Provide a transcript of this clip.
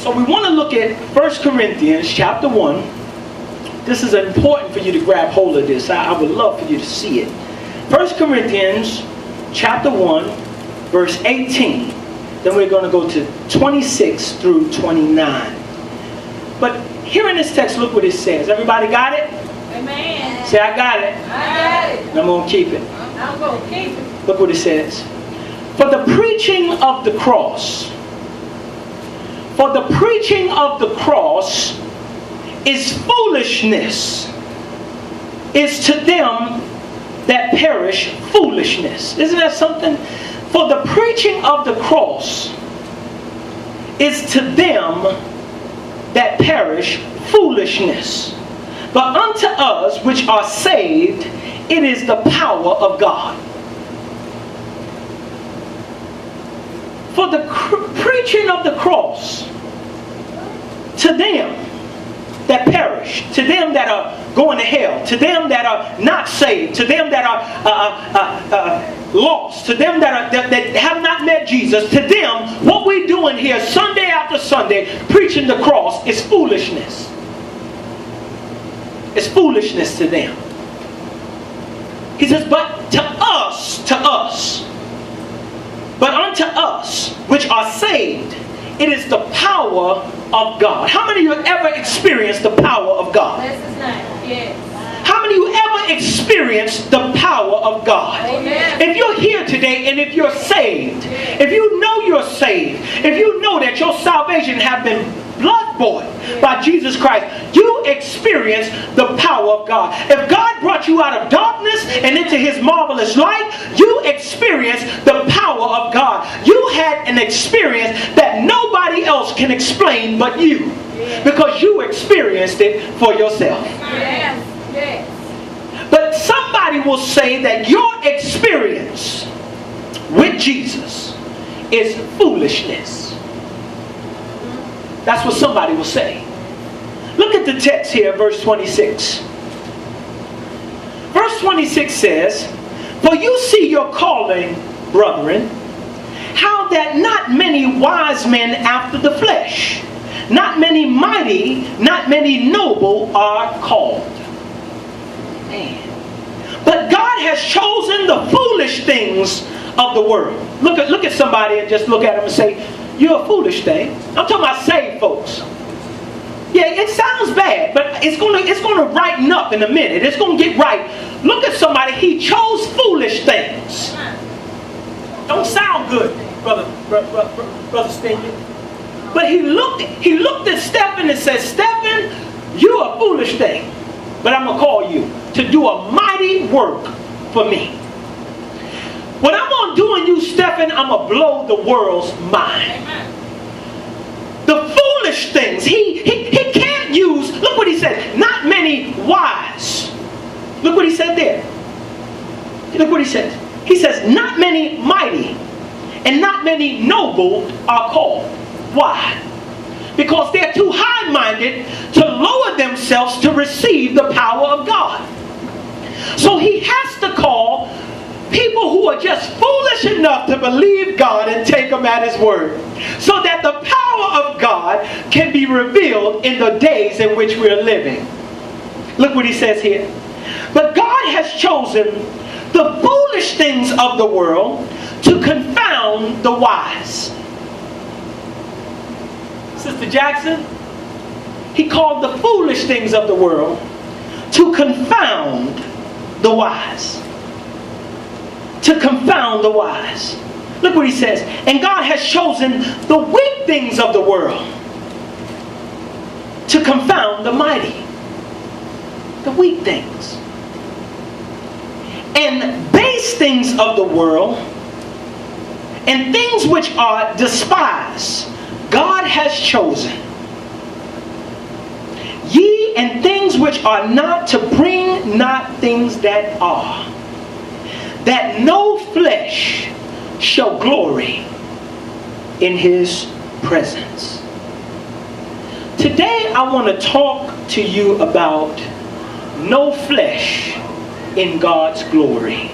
So we want to look at 1 Corinthians chapter 1. This is important for you to grab hold of this. I would love for you to see it. 1 Corinthians chapter 1, verse 18. Then we're going to go to 26 through 29. But here in this text, look what it says. Everybody got it? Amen. Say, I got it. I got it. And I'm going to keep it. I'm going to keep it. Look what it says. For the preaching of the cross. For the preaching of the cross is foolishness. Is to them that perish foolishness. Isn't that something? For the preaching of the cross is to them that perish foolishness. But unto us which are saved, it is the power of God. For the preaching of the cross, to them that perish, to them that are going to hell, to them that are not saved, to them that are lost, to them that have not met Jesus, to them, what we're doing here Sunday after Sunday, preaching the cross, is foolishness. It's foolishness to them. He says, but to us, but unto us which are saved, it is the power of God. How many of you have ever experienced the power of God? Bless His name. Yes. How many of you ever experienced the power of God? Amen. If you're here today and if you're saved, if you know you're saved, if you know that your salvation has been blood bought by Jesus Christ, you experience the power of God. If God brought you out of darkness and into His marvelous light, you experience the power of God. You had an experience that nobody else can explain but you, because you experienced it for yourself. Yes. Yes. But somebody will say that your experience with Jesus is foolishness. That's what somebody will say. Look at the text here, verse 26. Verse 26 says, for you see your calling, brethren, how that not many wise men after the flesh, not many mighty, not many noble are called. Man. But God has chosen the foolish things of the world. Look at somebody and just look at them and say, you're a foolish thing. I'm talking about saved folks. Yeah, it sounds bad, but it's gonna brighten up in a minute. It's gonna get right. Look at somebody. He chose foolish things. Don't sound good, brother Stingy. But he looked at Stephen and said, Stephen, you're a foolish thing, but I'm gonna call you to do a mighty work for me. What I'm going to do in you, Stephen, I'm going to blow the world's mind. Amen. The foolish things, he can't use, look what he said, not many wise. Look what he said there. Look what he said. He says, not many mighty and not many noble are called. Why? Because they're too high-minded to lower themselves to receive the power of God. So he has to call people who are just foolish enough to believe God and take Him at His word, so that the power of God can be revealed in the days in which we are living. Look what he says here. But God has chosen the foolish things of the world to confound the wise. Sister Jackson, he called the foolish things of the world to confound the wise. To confound the wise. Look what he says. And God has chosen the weak things of the world to confound the mighty. The weak things. And base things of the world and things which are despised, God has chosen. Ye and things which are not, to bring not things that are, that no flesh shall glory in His presence. Today I want to talk to you about no flesh in God's glory.